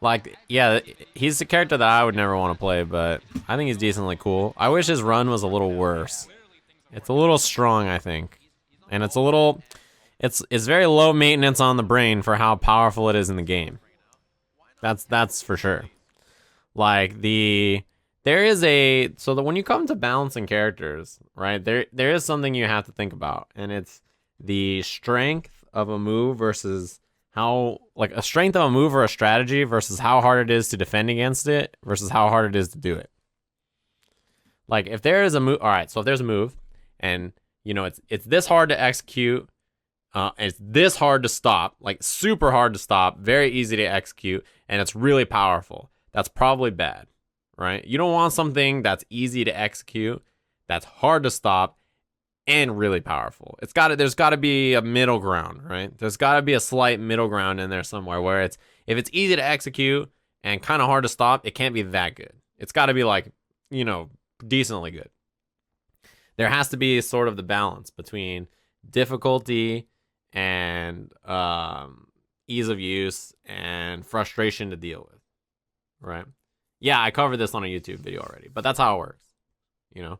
Like, yeah, he's a character that I would never want to play, but I think he's decently cool. I wish his run was a little worse. It's a little strong, I think. And it's a little... It's very low maintenance on the brain for how powerful it is in the game. That's for sure. Like, there is a... So that when you come to balancing characters, right, there is something you have to think about. And it's the strength of a move versus... how, like, a strength of a move or a strategy versus how hard it is to defend against it versus how hard it is to do it. Like, if there is a move, all right, so if there's a move and, you know, it's this hard to execute, it's this hard to stop, like super hard to stop, very easy to execute, and it's really powerful, that's probably bad, right? You don't want something that's easy to execute, that's hard to stop, and really powerful. There's got to be a middle ground, right? There's got to be a slight middle ground in there somewhere where if it's easy to execute and kind of hard to stop, it can't be that good. It's got to be like, you know, decently good. There has to be sort of the balance between difficulty and ease of use and frustration to deal with, right? Yeah, I covered this on a YouTube video already, but that's how it works, you know?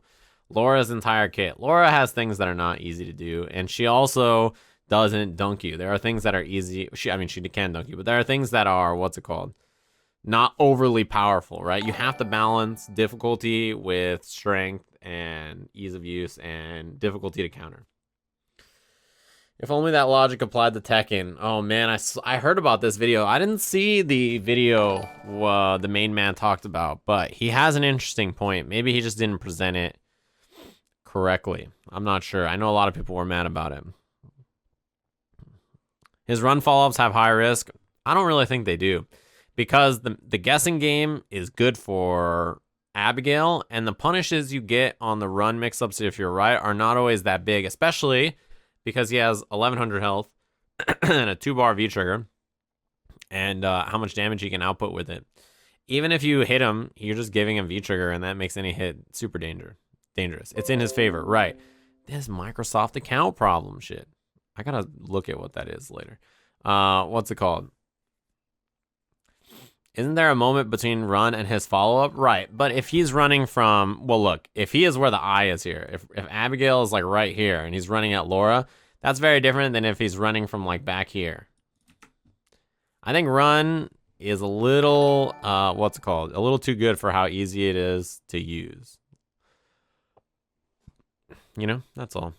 Laura's entire kit. Laura has things that are not easy to do, and she also doesn't dunk you. There are things that are easy. She can dunk you, but there are things that are, what's it called? Not overly powerful, right? You have to balance difficulty with strength and ease of use and difficulty to counter. If only that logic applied to Tekken. Oh man, I heard about this video. I didn't see the video the main man talked about, but he has an interesting point. Maybe he just didn't present it correctly. I'm not sure. I know a lot of people were mad about it. His run follow-ups have high risk. I don't really think they do, because the guessing game is good for Abigail, and the punishes you get on the run mix-ups, if you're right, are not always that big, especially because he has 1100 health and a 2-bar V-trigger, and how much damage he can output with it. Even if you hit him, you're just giving him V-trigger, and that makes any hit super dangerous. It's in his favor, right? This Microsoft account problem shit. I gotta look at what that is later. What's it called? Isn't there a moment between run and his follow-up? Right, but if he's running from... Well, look, if he is where the eye is here, if Abigail is, like, right here, and he's running at Laura, that's very different than if he's running from, like, back here. I think run is a little... what's it called? A little too good for how easy it is to use. You know, that's all.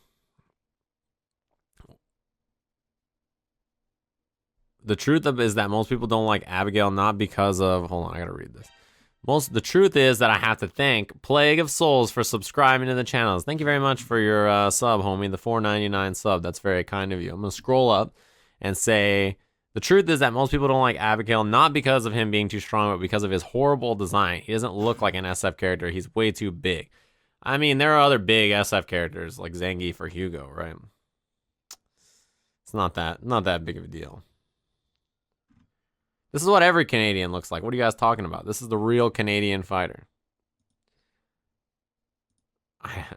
The truth is that most people don't like Abigail, not because of... Hold on, I gotta read this. The truth is that I have to thank Plague of Souls for subscribing to the channels. Thank you very much for your sub, homie, the $4.99 sub. That's very kind of you. I'm gonna scroll up and say, the truth is that most people don't like Abigail, not because of him being too strong, but because of his horrible design. He doesn't look like an SF character. He's way too big. I mean, there are other big SF characters like Zangief or Hugo, right? It's not that big of a deal. This is what every Canadian looks like. What are you guys talking about? This is the real Canadian fighter.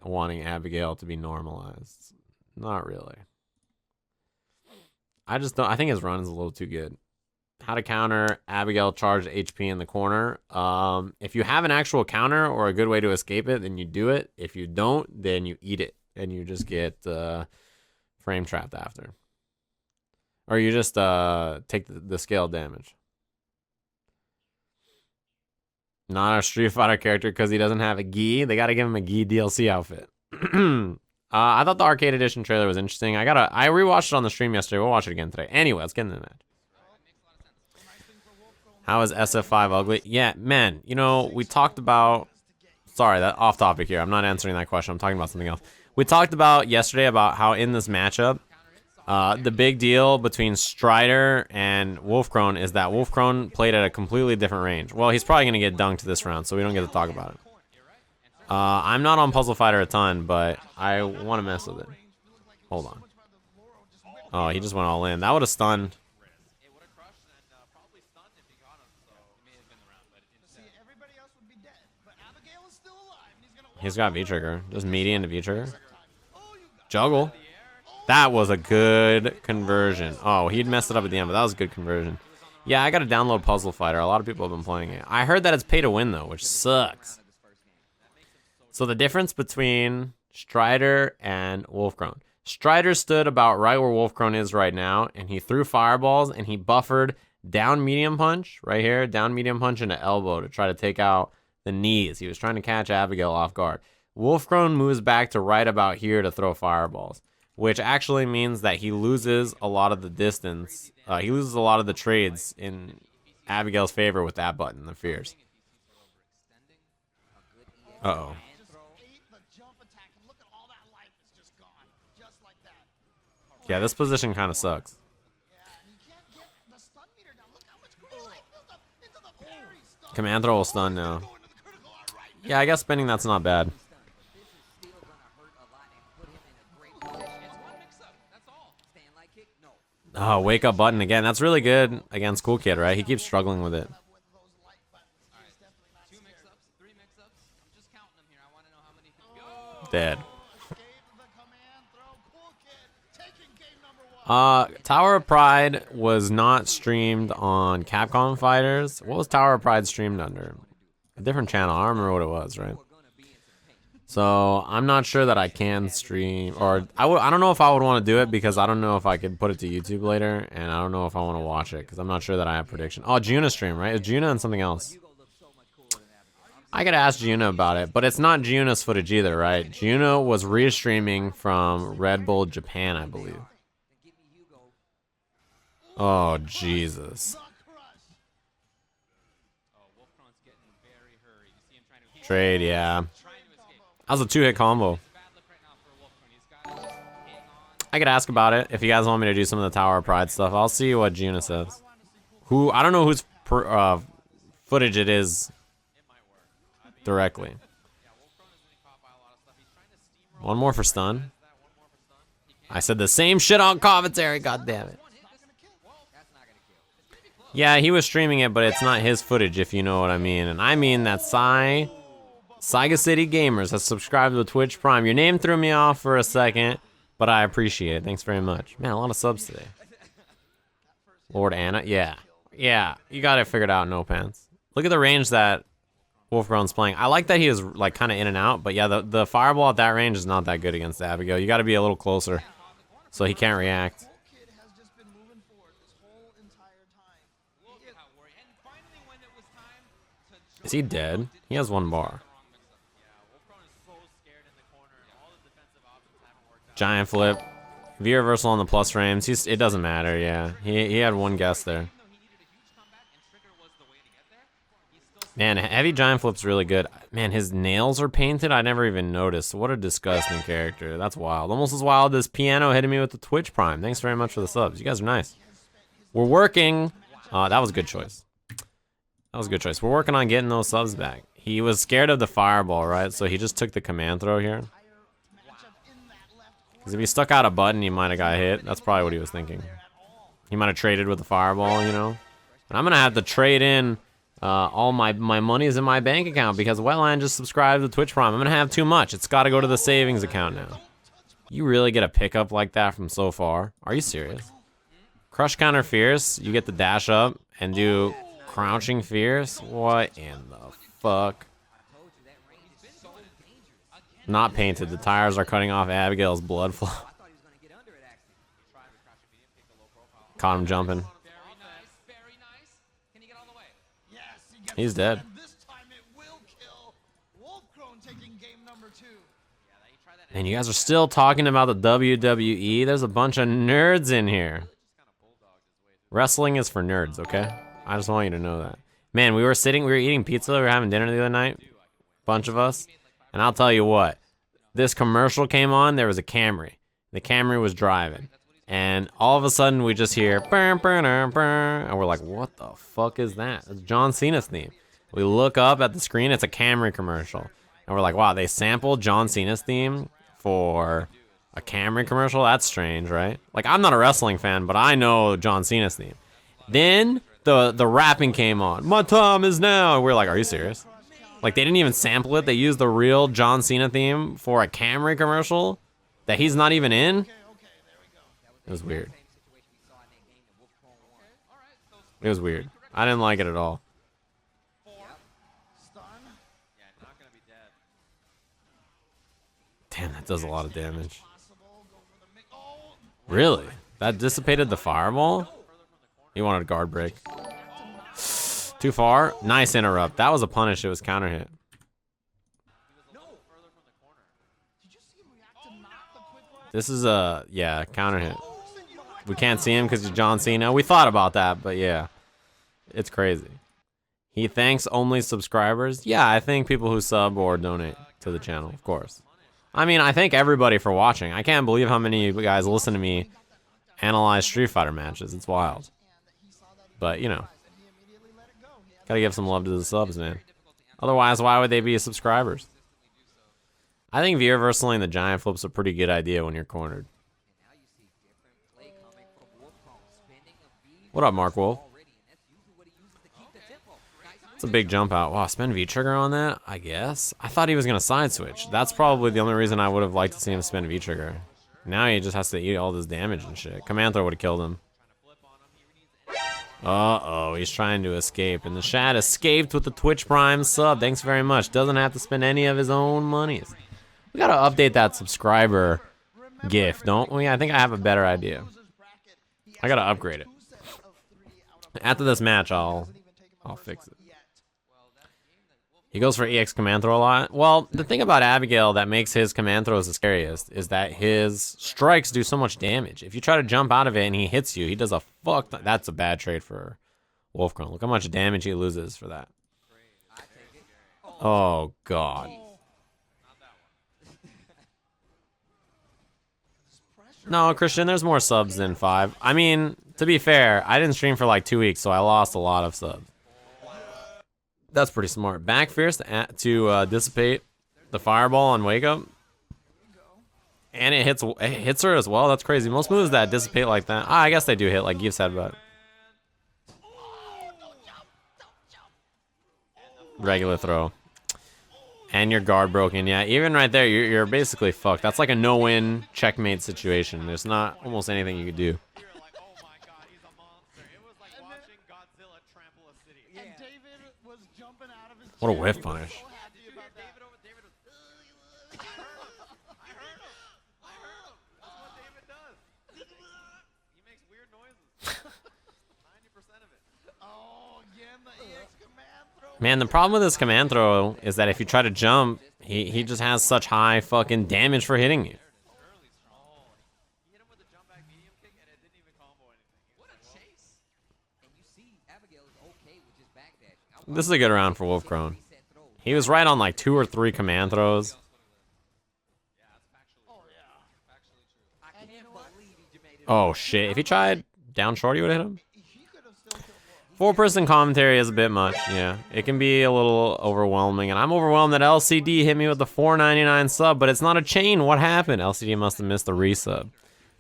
Wanting Abigail to be normalized. Not really. I just don't... I think his run is a little too good. How to counter Abigail charged HP in the corner. If you have an actual counter or a good way to escape it, then you do it. If you don't, then you eat it. And you just get frame trapped after. Or you just take the scale damage. Not a Street Fighter character because he doesn't have a gi. They got to give him a gi DLC outfit. I thought the arcade edition trailer was interesting. I rewatched it on the stream yesterday. We'll watch it again today. Anyway, let's get into the match. How is SF5 ugly? Yeah, man, you know, we talked about... Sorry, that off topic here. I'm not answering that question. I'm talking about something else. We talked about yesterday about how in this matchup, the big deal between Strider and Wolfkrone is that Wolfkrone played at a completely different range. Well, he's probably going to get dunked this round, so we don't get to talk about it. I'm not on Puzzle Fighter a ton, but I want to mess with it. Hold on. Oh, he just went all in. That would have stunned. He's got V-trigger. Just meaty into V-trigger. Juggle. That was a good conversion. Oh, he'd messed it up at the end, but that was a good conversion. Yeah, I gotta download Puzzle Fighter. A lot of people have been playing it. I heard that it's pay to win though, which sucks. So the difference between Strider and Wolfkrone. Strider stood about right where Wolfkrone is right now, and he threw fireballs, and he buffered down medium punch, right here, down medium punch into elbow to try to take out the knees. He was trying to catch Abigail off guard. Wolfkrone moves back to right about here to throw fireballs, which actually means that he loses a lot of the distance. He loses a lot of the trades in Abigail's favor with that button, the Fierce. Uh-oh. Yeah, this position kind of sucks. Command throw will stun now. Yeah, I guess spinning that's not bad. Oh, wake up button again. That's really good against Cool Kid, right? He keeps struggling with it. Dead. Tower of Pride was not streamed on Capcom Fighters. What was Tower of Pride streamed under? A different channel. I don't remember what it was, right? So I'm not sure that I can stream, or I don't know if I would want to do it because I don't know if I could put it to YouTube later, and I don't know if I want to watch it because I'm not sure that I have prediction. Oh, Juna stream, right? It's Juna and something else. I gotta ask Juna about it, but it's not Juna's footage either, right? Juna was restreaming from Red Bull Japan, I believe. Oh, Jesus. Trade, yeah. That was a two-hit combo. I could ask about it if you guys want me to do some of the Tower of Pride stuff. I'll see what Juna says. I don't know whose footage it is directly. One more for stun. I said the same shit on commentary, god damn it. Yeah, he was streaming it, but it's not his footage, if you know what I mean. And I mean that Saiga City Gamers has subscribed to Twitch Prime. Your name threw me off for a second, but I appreciate it. Thanks very much. Man, a lot of subs today. Lord Anna, yeah. Yeah, you got it figured out, no pants. Look at the range that Wolfkrone's playing. I like that he is like kind of in and out, but yeah, the fireball at that range is not that good against Abigail. You got to be a little closer so he can't react. Is he dead? He has one bar. Giant flip. V-reversal on the plus frames. It doesn't matter, yeah. He had one guess there. Man, heavy giant flip's really good. Man, his nails are painted? I never even noticed. What a disgusting character. That's wild. Almost as wild as Piano hitting me with the Twitch Prime. Thanks very much for the subs. You guys are nice. We're working. That was a good choice. That was a good choice. We're working on getting those subs back. He was scared of the fireball, right? So he just took the command throw here. Because if he stuck out a button, he might have got hit. That's probably what he was thinking. He might have traded with the fireball, you know? And I'm going to have to trade in all my money's in my bank account because Wetland just subscribed to Twitch Prime. I'm going to have too much. It's got to go to the savings account now. You really get a pickup like that from so far? Are you serious? Crush counter fierce. You get the dash up and do crouching fierce. What in the fuck? Not painted. The tires are cutting off Abigail's blood flow. Caught him jumping. He's dead. And you guys are still talking about the WWE. There's a bunch of nerds in here. Wrestling is for nerds, okay? I just want you to know that. Man, we were eating pizza, we were having dinner the other night. Bunch of us. And I'll tell you what. This commercial came on, there was a Camry. The Camry was driving. And all of a sudden we just hear burr, burr, burr, and we're like, what the fuck is that? It's John Cena's theme. We look up at the screen, it's a Camry commercial. And we're like, wow, they sampled John Cena's theme for a Camry commercial? That's strange, right? Like, I'm not a wrestling fan, but I know John Cena's theme. Then the rapping came on. My time is now. And we're like, are you serious? Like, they didn't even sample it. They used the real John Cena theme for a Camry commercial that he's not even in. It was weird. It was weird. I didn't like it at all. Damn, that does a lot of damage. Really? That dissipated the fireball? He wanted a guard break. Too far? Nice interrupt. That was a punish. It was counter hit. This is a, yeah, counter hit. We can't see him because he's John Cena. We thought about that, but yeah. It's crazy. He thanks only subscribers. Yeah, I thank people who sub or donate to the channel, of course. I mean, I thank everybody for watching. I can't believe how many of you guys listen to me analyze Street Fighter matches. It's wild. But, you know. Gotta give some love to the subs, man. Otherwise, why would they be subscribers? I think V-reversaling the giant flip's a pretty good idea when you're cornered. What up, Mark Wolf? It's a big jump out. Wow, spin V-trigger on that? I guess. I thought he was going to side switch. That's probably the only reason I would have liked to see him spin V-trigger. Now he just has to eat all this damage and shit. Command throw would have killed him. Uh-oh, he's trying to escape. And the Shad escaped with the Twitch Prime sub. Thanks very much. Doesn't have to spend any of his own monies. We got to update that subscriber gift, don't we? I think I have a better idea. I got to upgrade it. After this match, I'll fix it. He goes for EX command throw a lot. Well, the thing about Abigail that makes his command throws the scariest is that his strikes do so much damage. If you try to jump out of it and he hits you, he does a fuck. That's a bad trade for Wolfkrone. Look how much damage he loses for that. Oh, God. No, Christian, there's more subs than 5. I mean, to be fair, I didn't stream for like 2 weeks, so I lost a lot of subs. That's pretty smart. Back fierce to dissipate the fireball on wake up. And it hits her as well. That's crazy. Most moves that dissipate like that. I guess they do hit, like Geef said, but regular throw. And your guard broken. Yeah, even right there, you're basically fucked. That's like a no-win checkmate situation. There's not almost anything you could do. What a whiff punish. Man, the problem with this command throw is that if you try to jump, he just has such high fucking damage for hitting you. This is a good round for Wolfkrone. He was right on like 2 or 3 command throws. Oh shit, if he tried down short, he would have hit him. 4-person commentary is a bit much, yeah. It can be a little overwhelming, and I'm overwhelmed that LCD hit me with the $4.99 sub, but it's not a chain. What happened? LCD must have missed the resub.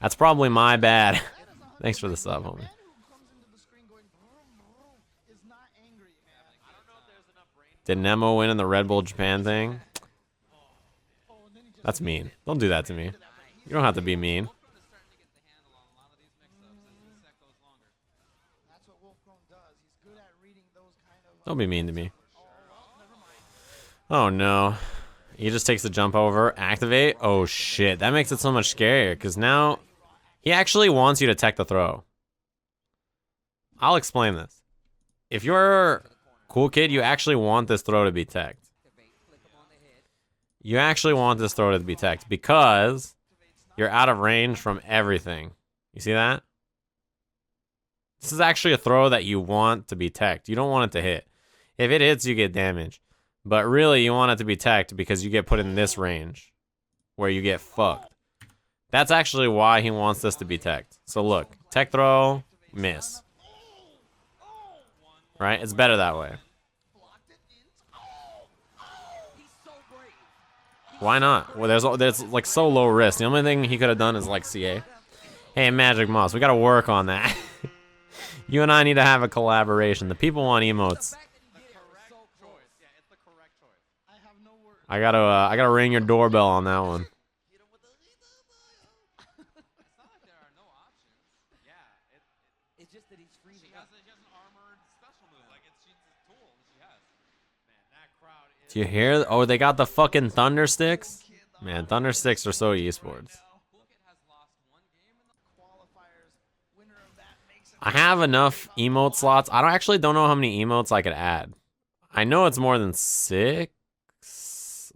That's probably my bad. Thanks for the sub, homie. Did Nemo win in the Red Bull Japan thing? That's mean. Don't do that to me. You don't have to be mean. Don't be mean to me. Oh no. He just takes the jump over. Activate. Oh shit. That makes it so much scarier because now he actually wants you to tech the throw. I'll explain this. If you're cool kid, you actually want this throw to be teched. You actually want this throw to be teched because you're out of range from everything. You see that? This is actually a throw that you want to be teched. You don't want it to hit. If it hits, you get damage. But really, you want it to be teched because you get put in this range where you get fucked. That's actually why he wants this to be teched. So look, tech throw, miss. Right? It's better that way. Why not? Well, there's like so low risk. The only thing he could have done is like CA. Hey, Magic Moss, we gotta work on that. You and I need to have a collaboration. The people want emotes. I gotta ring your doorbell on that one. Do you hear? Oh, they got the fucking thunder sticks. Man, thunder sticks are so esports. I have enough emote slots. I actually don't know how many emotes I could add. I know it's more than 6.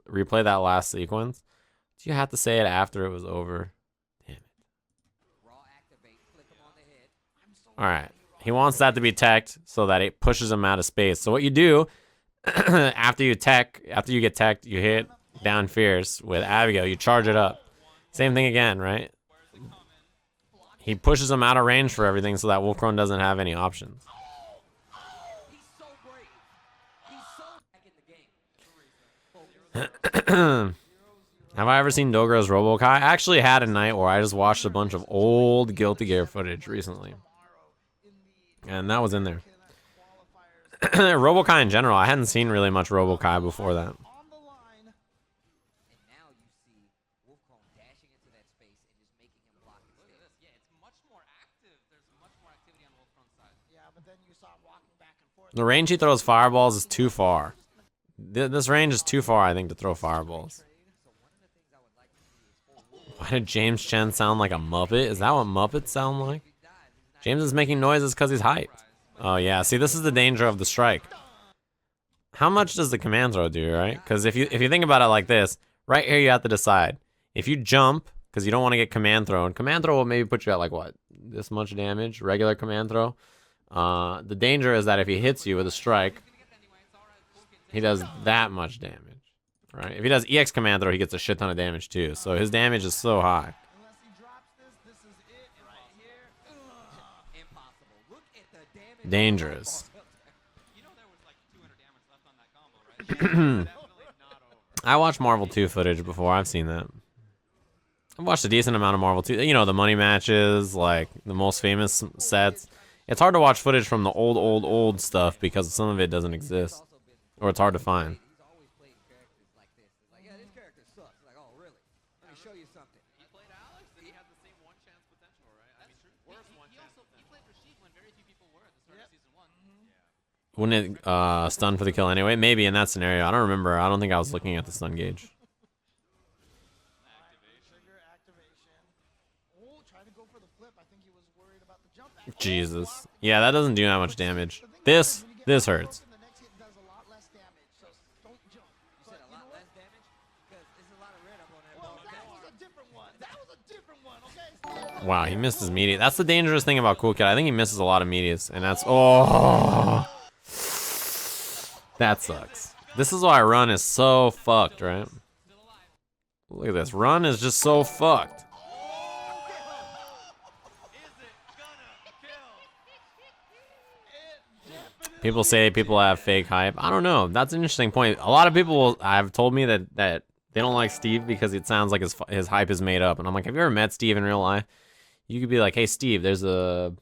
Replay that last sequence. Do you have to say it after it was over? Damn it. Alright. He wants that to be teched so that it pushes him out of space. So what you do, after you get teched, you hit down fierce with Abigail. You charge it up. Same thing again, right? He pushes him out of range for everything so that Wolfkrone doesn't have any options. Have I ever seen Dogro's RoboKai? I actually had a night where I just watched a bunch of old Guilty Gear footage recently. And that was in there. RoboKai in general, I hadn't seen really much RoboKai before that. The range he throws fireballs is too far. This range is too far, I think, to throw fireballs. Why did James Chen sound like a Muppet? Is that what Muppets sound like? James is making noises because he's hyped. Oh yeah, see, this is the danger of the strike. How much does the command throw do, right? Because if you think about it like this, right here you have to decide. If you jump, because you don't want to get command thrown, command throw will maybe put you at like what? This much damage, regular command throw. The danger is that if he hits you with a strike, he does that much damage, right? If he does EX command throw, he gets a shit ton of damage too. So his damage is so high. Dangerous. I watched Marvel 2 footage before. I've seen that. I've watched a decent amount of Marvel 2. You know, the money matches, like the most famous sets. It's hard to watch footage from the old stuff because some of it doesn't exist. Or it's hard to find. Wouldn't it stun for the kill anyway? Maybe in that scenario. I don't remember. I don't think I was looking at the stun gauge. Jesus. Yeah, that doesn't do that much damage. This hurts. Wow, he missed his media. That's the dangerous thing about Cool Kid. I think he misses a lot of medias, and that's that sucks. This is why Run is so fucked, right? Look at this. Run is just so fucked. People say people have fake hype. I don't know. That's an interesting point. A lot of people have told me that they don't like Steve because it sounds like his hype is made up. And I'm like, have you ever met Steve in real life? You could be like, hey, Steve, there's a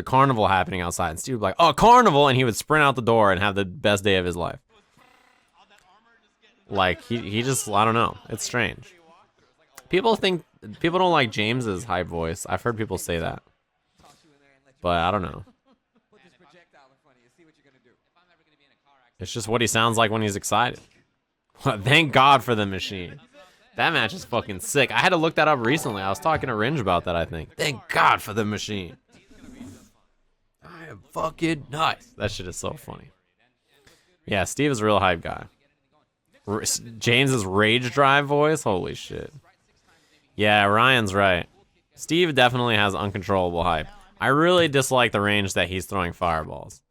carnival happening outside. And Steve would be like, oh, carnival! And he would sprint out the door and have the best day of his life. Like, he just, I don't know. It's strange. People don't like James's hype voice. I've heard people say that. But I don't know. It's just what he sounds like when he's excited. Thank God for the machine. That match is fucking sick. I had to look that up recently. I was talking to Ringe about that, I think. Thank God for the machine. I am fucking nice. That shit is so funny. Yeah, Steve is a real hype guy. James's rage drive voice? Holy shit. Yeah, Ryan's right. Steve definitely has uncontrollable hype. I really dislike the range that he's throwing fireballs.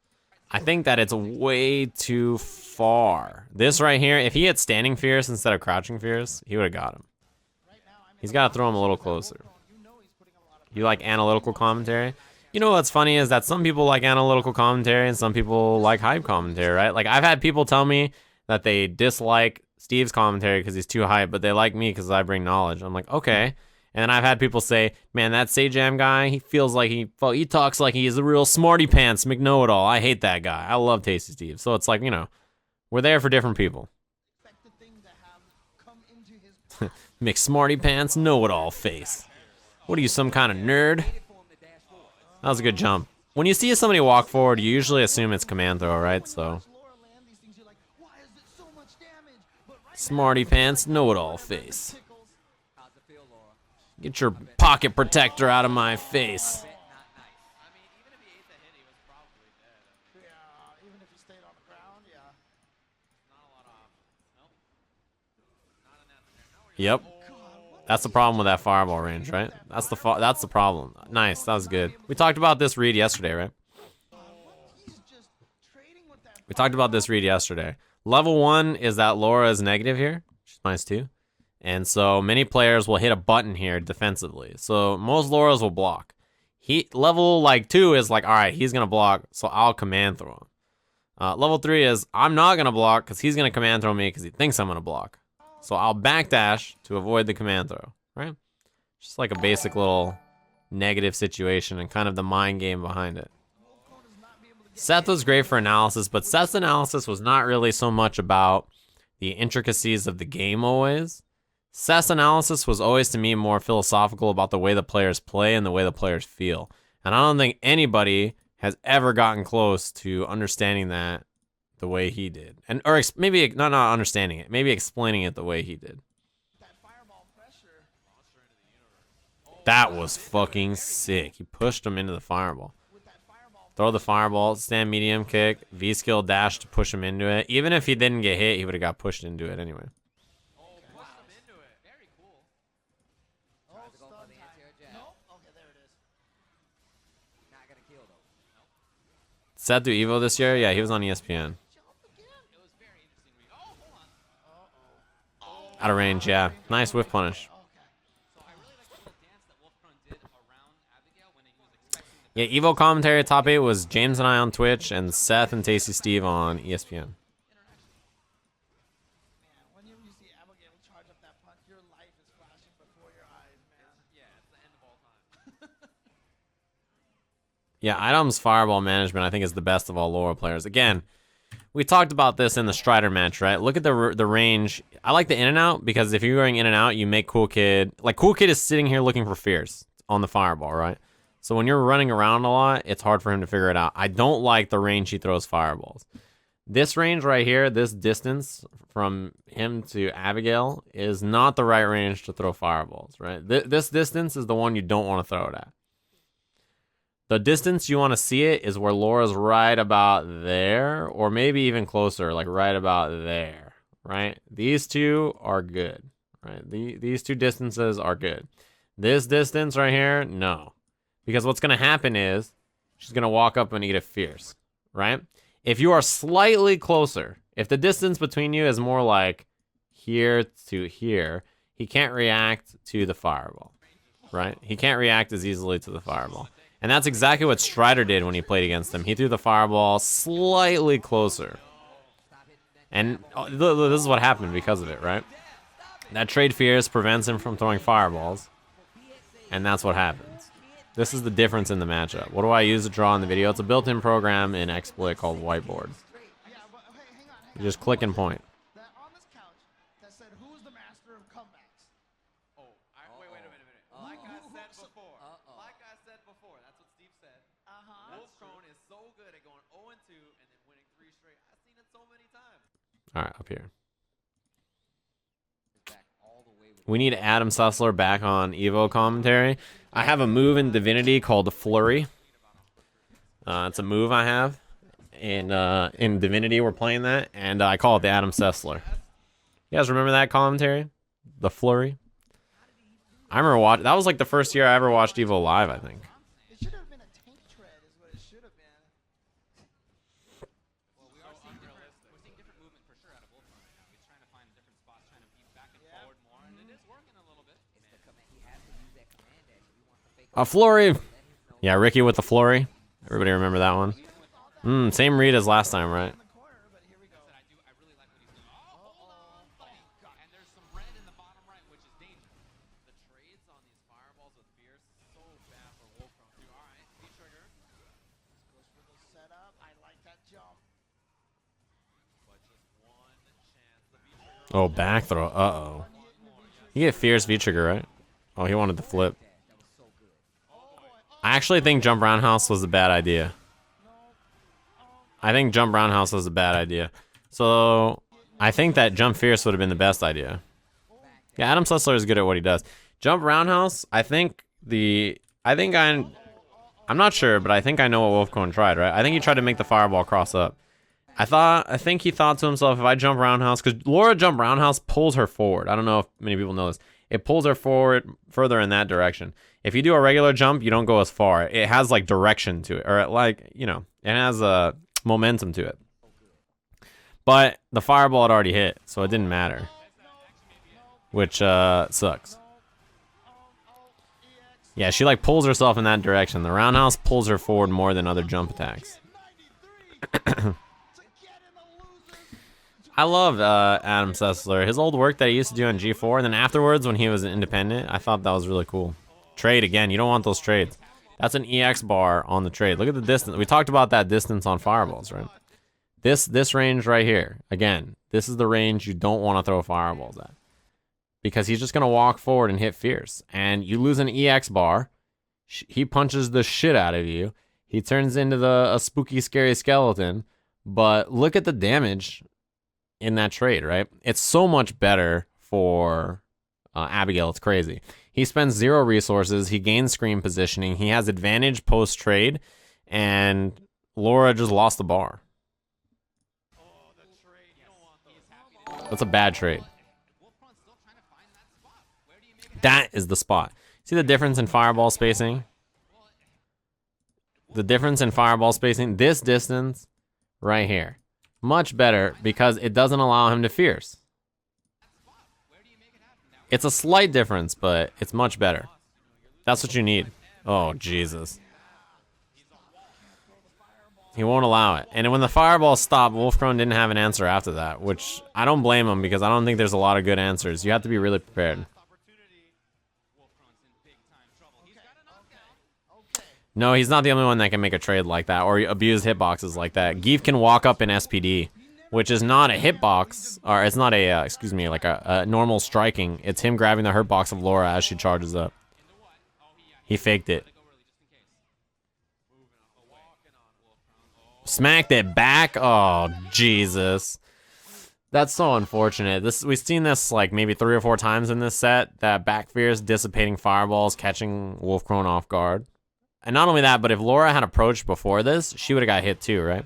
I think that it's way too far. This right here, if he had standing fierce instead of crouching fierce, he would have got him. He's got to throw him a little closer. You like analytical commentary? You know what's funny is that some people like analytical commentary and some people like hype commentary, right? Like, I've had people tell me that they dislike Steve's commentary because he's too hype, but they like me because I bring knowledge. I'm like, okay. And then I've had people say, man, that Sajam guy, he feels like he talks like he's a real smarty pants McKnow-it-all. I hate that guy. I love Tasty Steve. So it's like, you know, we're there for different people. McSmarty pants know-it-all face. What are you, some kind of nerd? That was a good jump. When you see somebody walk forward, you usually assume it's command throw, right? So Smarty pants, know-it-all face. Get your pocket protector out of my face. Yep. That's the problem with that fireball range, right? That's the problem. Nice, that was good. We talked about this read yesterday, right? We talked about this read yesterday. Level 1 is that Laura is negative here. She's -2. And so many players will hit a button here defensively. So most Lauras will block. Level like 2 is like, all right, he's gonna block, so I'll command throw him. Level 3 is I'm not gonna block because he's gonna command throw me because he thinks I'm gonna block. So I'll backdash to avoid the command throw, right? Just like a basic little negative situation and kind of the mind game behind it. Seth was great for analysis, but Seth's analysis was not really so much about the intricacies of the game always. Seth's analysis was always, to me, more philosophical about the way the players play and the way the players feel. And I don't think anybody has ever gotten close to understanding that the way he did. Or maybe not understanding it, maybe explaining it the way he did. That was fucking sick. He pushed him into the fireball. Throw the fireball, stand medium kick, V-skill dash to push him into it. Even if he didn't get hit, he would have got pushed into it anyway. Seth do Evo this year? Yeah, he was on ESPN. Out of range, yeah. Nice whiff punish. Yeah, Evo commentary top 8 was James and I on Twitch and Seth and Tasty Steve on ESPN. When you see Abigail charge up that punch, your life is flashing before your eyes, man. Yeah, it's the end of all time. Yeah, Item's fireball management I think is the best of all Laura players. Again, we talked about this in the Strider match, right? Look at the range. I like the in and out because if you're going in and out, you make Cool Kid. Like, Cool Kid is sitting here looking for Fierce on the fireball, right? So when you're running around a lot, it's hard for him to figure it out. I don't like the range he throws fireballs. This range right here, this distance from him to Abigail is not the right range to throw fireballs, right? This distance is the one you don't want to throw it at. The distance you want to see it is where Laura's right about there, or maybe even closer, like right about there, right? These two are good, right? These two distances are good. This distance right here, no. Because what's going to happen is she's going to walk up and eat a Fierce, right? If you are slightly closer, if the distance between you is more like here to here, he can't react to the fireball, right? He can't react as easily to the fireball. And that's exactly what Strider did when he played against him. He threw the fireball slightly closer. And this is what happened because of it, right? That trade Fierce prevents him from throwing fireballs. And that's what happens. This is the difference in the matchup. What do I use to draw in the video? It's a built-in program in Exploit called Whiteboard. You just click and point. On this couch that said, who's the master of comebacks? Wait a minute. Like I said before, that's what Steve said. Wolfkrone is so good at going 0-2 and then winning 3 straight. I've seen it so many times. All right, up here. We need Adam Sussler back on Evo commentary. I have a move in Divinity called Flurry. It's a move I have. And in Divinity, we're playing that. And I call it the Adam Sussler. You guys remember that commentary? The Flurry? I remember watching. That was like the first year I ever watched Evo live, I think. It should have been a tank tread is what it should have been. Well, we are seeing different movement for sure out of Wolfkrone right now. He's trying to find different spots, trying to be back and forward more, and it is working a little bit. A Flurry. Yeah, Ricky with the Flurry. Everybody remember that one? Same read as last time, right? I really like what he's doing. Hold on, buddy. And there's some red in the bottom right, which is dangerous. The trades on these fireballs with Fierce, so bad for Wolfkrone too. All right, V-trigger. Goes for the setup. I like that jump. But just one chance. The V-trigger. Oh, back throw. Uh-oh. You get Fierce V-trigger, right? Oh, he wanted to flip. I actually think Jump Roundhouse was a bad idea. I think Jump Roundhouse was a bad idea. So, I think that jump fierce would have been the best idea. Yeah, Adam Sessler is good at what he does. Jump roundhouse, I'm not sure, but I think I know what Wolfkrone tried, right? I think he tried to make the fireball cross up. I think he thought to himself, if I jump roundhouse, because Laura jump roundhouse pulls her forward. I don't know if many people know this. It pulls her forward further in that direction. If you do a regular jump, you don't go as far. It has like direction to it, or like, you know, it has a momentum to it. But the fireball had already hit, so it didn't matter. Which sucks. Yeah, she like pulls herself in that direction. The roundhouse pulls her forward more than other jump attacks. I love Adam Sessler. His old work that he used to do on G4, and then afterwards when he was independent, I thought that was really cool. Trade again. You don't want those trades. That's an EX bar on the trade. Look at the distance. We talked about that distance on fireballs, right? This range right here. Again, this is the range you don't want to throw fireballs at. Because he's just going to walk forward and hit fierce. And you lose an EX bar. He punches the shit out of you. He turns into a spooky, scary skeleton. But look at the damage in that trade, right? It's so much better for Abigail. It's crazy. He spends 0 resources. He gains screen positioning. He has advantage post-trade. And Laura just lost the bar. That's a bad trade. That is the spot. See the difference in fireball spacing? The difference in fireball spacing, this distance right here. Much better because it doesn't allow him to fierce. It's a slight difference, but it's much better. That's what you need. Oh, Jesus. He won't allow it. And when the fireball stopped, Wolfkrone didn't have an answer after that, which I don't blame him because I don't think there's a lot of good answers. You have to be really prepared. No, he's not the only one that can make a trade like that or abuse hitboxes like that. Geef can walk up in SPD, which is not a hitbox, or it's not a, excuse me, like a normal striking. It's him grabbing the hurtbox of Laura as she charges up. He faked it. Smacked it back? Oh, Jesus. That's so unfortunate. We've seen this like maybe 3 or 4 times in this set, that back fierce dissipating fireballs, catching Wolfkrone off guard. And not only that, but if Laura had approached before this, she would have got hit too, right?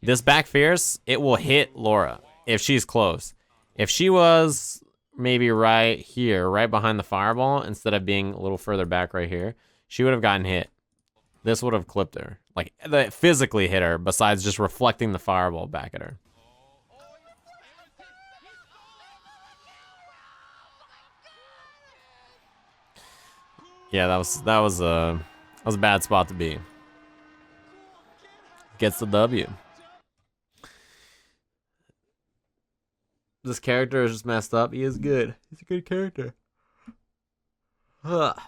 This back fierce, it will hit Laura if she's close. If she was maybe right here, right behind the fireball, instead of being a little further back right here, she would have gotten hit. This would have clipped her. Like, that physically hit her, besides just reflecting the fireball back at her. Yeah, that was a bad spot to be. Gets the W. This character is just messed up. He is good. He's a good character. Ugh.